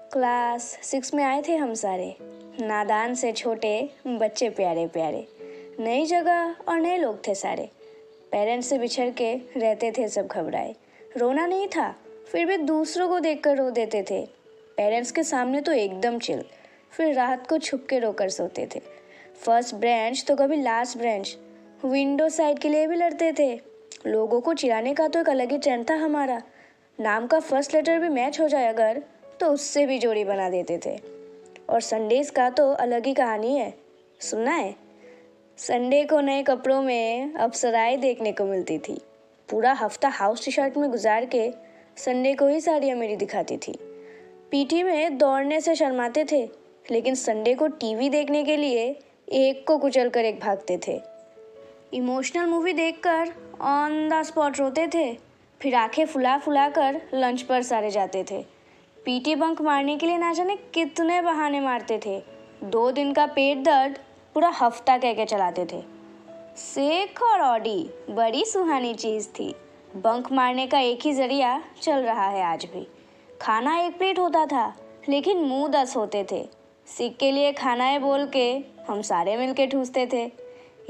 Class 6 में आए थे हम सारे, नादान से छोटे बच्चे प्यारे प्यारे। नई जगह और नए लोग थे सारे। पेरेंट्स से बिछड़ के रहते थे सब घबराए। रोना नहीं था, फिर भी दूसरों को देखकर रो देते थे। पेरेंट्स के सामने तो एकदम चिल, फिर रात को छुप के रोकर सोते थे। फर्स्ट ब्रेंच तो कभी लास्ट ब्रेंच, विंडो साइड के लिए भी लड़ते थे। लोगों को चिढ़ाने का तो एक अलग ही ट्रेंड था हमारा। नाम का फर्स्ट लेटर भी मैच हो जाए अगर, तो उससे भी जोड़ी बना देते थे। और संडेज का तो अलग ही कहानी है, सुनना है? संडे को नए कपड़ों में अप्सराएं देखने को मिलती थी। पूरा हफ्ता हाउस टी शर्ट में गुजार के संडे को ही साड़ियाँ मेरी दिखाती थी। पीटी में दौड़ने से शर्माते थे, लेकिन संडे को टीवी देखने के लिए एक को कुचल कर एक भागते थे। इमोशनल मूवी देखकर ऑन द स्पॉट रोते थे, फिर आंखें फुला फुला कर लंच पर सारे जाते थे। पीटी बंक मारने के लिए ना जाने कितने बहाने मारते थे। 2 दिन का पेट दर्द पूरा हफ्ता कह के चलाते थे। सेक और ऑडी बड़ी सुहानी चीज़ थी। बंक मारने का एक ही जरिया चल रहा है आज भी। खाना एक प्लेट होता था, लेकिन मुंह 10 होते थे। सिक के लिए खाना है बोल के हम सारे मिलके ठूसते थे।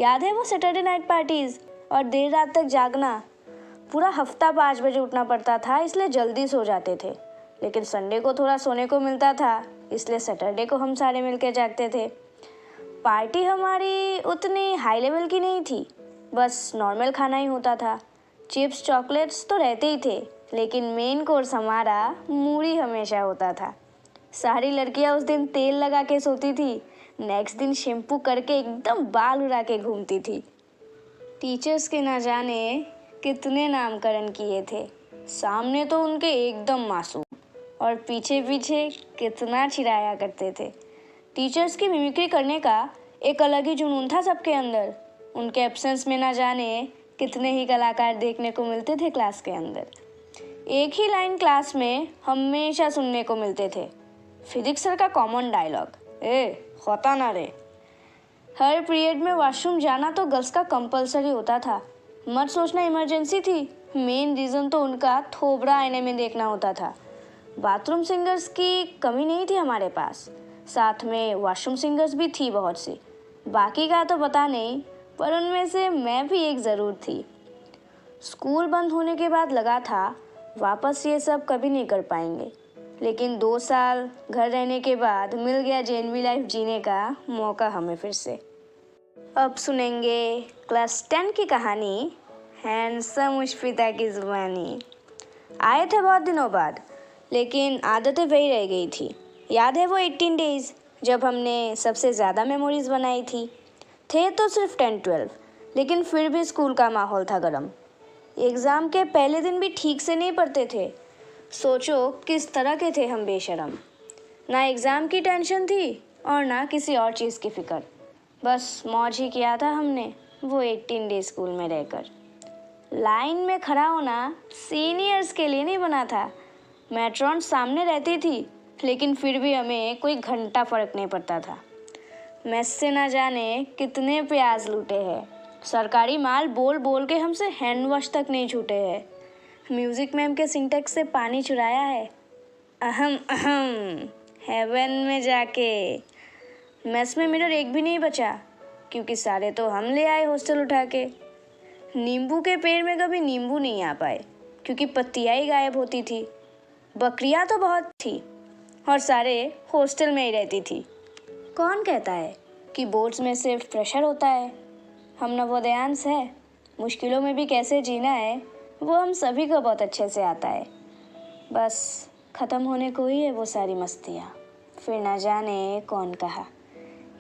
याद है वो सैटरडे नाइट पार्टीज और देर रात तक जागना। पूरा हफ्ता 5 बजे उठना पड़ता था, इसलिए जल्दी सो जाते थे। लेकिन संडे को थोड़ा सोने को मिलता था, इसलिए सैटरडे को हम सारे मिलकर जागते थे। पार्टी हमारी उतनी हाई लेवल की नहीं थी, बस नॉर्मल खाना ही होता था। चिप्स चॉकलेट्स तो रहते ही थे, लेकिन मेन कोर्स हमारा मूढ़ी हमेशा होता था। सारी लड़कियां उस दिन तेल लगा के सोती थी, नेक्स्ट दिन शैम्पू करके एकदम बाल उड़ा के घूमती थी। टीचर्स के ना जाने कितने नामकरण किए थे। सामने तो उनके एकदम मासूम, और पीछे पीछे कितना चिढ़ाया करते थे। टीचर्स की मिमिक्री करने का एक अलग ही जुनून था सबके अंदर। उनके एब्सेंस में ना जाने कितने ही कलाकार देखने को मिलते थे क्लास के अंदर। एक ही लाइन क्लास में हमेशा सुनने को मिलते थे। फिजिक्स सर का कॉमन डायलॉग, ए होता ना रे। हर पीरियड में वॉशरूम जाना तो गर्ल्स का कंपलसरी होता था। मत सोचना इमरजेंसी थी, मेन रीज़न तो उनका थोबड़ा आईने में देखना होता था। बाथरूम सिंगर्स की कमी नहीं थी हमारे पास, साथ में वॉशरूम सिंगर्स भी थी बहुत सी। बाकी का तो पता नहीं, पर उनमें से मैं भी एक ज़रूर थी। स्कूल बंद होने के बाद लगा था वापस ये सब कभी नहीं कर पाएंगे, लेकिन 2 साल घर रहने के बाद मिल गया जेएनवी लाइफ जीने का मौका हमें फिर से। अब सुनेंगे क्लास 10 की कहानी, हैंडसम मुश्फिता की ज़ुबानी। आए थे बहुत दिनों बाद, लेकिन आदतें वही रह गई थी। याद है वो 18 डेज़ जब हमने सबसे ज़्यादा मेमोरीज बनाई थी। थे तो सिर्फ 10-12, लेकिन फिर भी स्कूल का माहौल था गर्म। एग्ज़ाम के पहले दिन भी ठीक से नहीं पढ़ते थे। सोचो किस तरह के थे हम बेशरम। ना एग्ज़ाम की टेंशन थी और ना किसी और चीज़ की फ़िक्र। बस मौज ही किया था हमने वो 18 डे स्कूल में रहकर। लाइन में खड़ा होना सीनियर्स के लिए नहीं बना था। मैट्रॉन सामने रहती थी, लेकिन फिर भी हमें कोई घंटा फ़र्क नहीं पड़ता था। मेस से ना जाने कितने प्याज लूटे हैं। सरकारी माल बोल बोल के हमसे हैंड वॉश तक नहीं छूटे हैं। म्यूज़िक मैम के सिंटेक्स से पानी चुराया है, अहम अहम हेवन में जाके। मेस में मिरर एक भी नहीं बचा, क्योंकि सारे तो हम ले आए हॉस्टल उठा के। नींबू के पेड़ में कभी नींबू नहीं आ पाए, क्योंकि पत्तियाँ ही गायब होती थी। बकरियाँ तो बहुत थी और सारे हॉस्टल में ही रहती थी। कौन कहता है कि बोर्ड्स में सिर्फ प्रेशर होता है? हम नवोदयांश है, मुश्किलों में भी कैसे जीना है वो हम सभी को बहुत अच्छे से आता है। बस ख़त्म होने को ही है वो सारी मस्तियाँ, फिर ना जाने कौन कहा।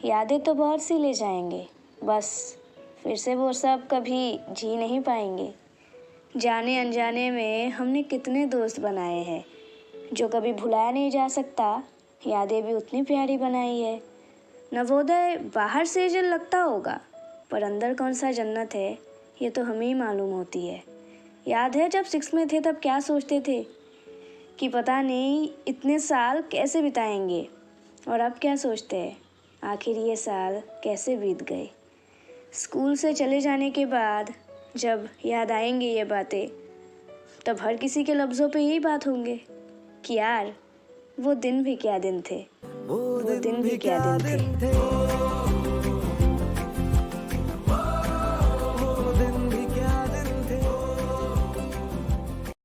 यादें तो बहुत सी ले जाएंगे, बस फिर से वो सब कभी जी नहीं पाएंगे। जाने अनजाने में हमने कितने दोस्त बनाए हैं जो कभी भुलाया नहीं जा सकता। यादें भी उतनी प्यारी बनाई है। नवोदय बाहर से जल लगता होगा, पर अंदर कौन सा जन्नत है ये तो हमें ही मालूम होती है। याद है जब 6 में थे तब क्या सोचते थे कि पता नहीं इतने साल कैसे बिताएंगे, और अब क्या सोचते हैं आखिर ये साल कैसे बीत गए। स्कूल से चले जाने के बाद जब याद आएंगे ये बातें, तब हर किसी के लफ्ज़ों पे यही बात होंगे कि यार वो दिन भी क्या दिन थे, वो दिन भी क्या दिन थे।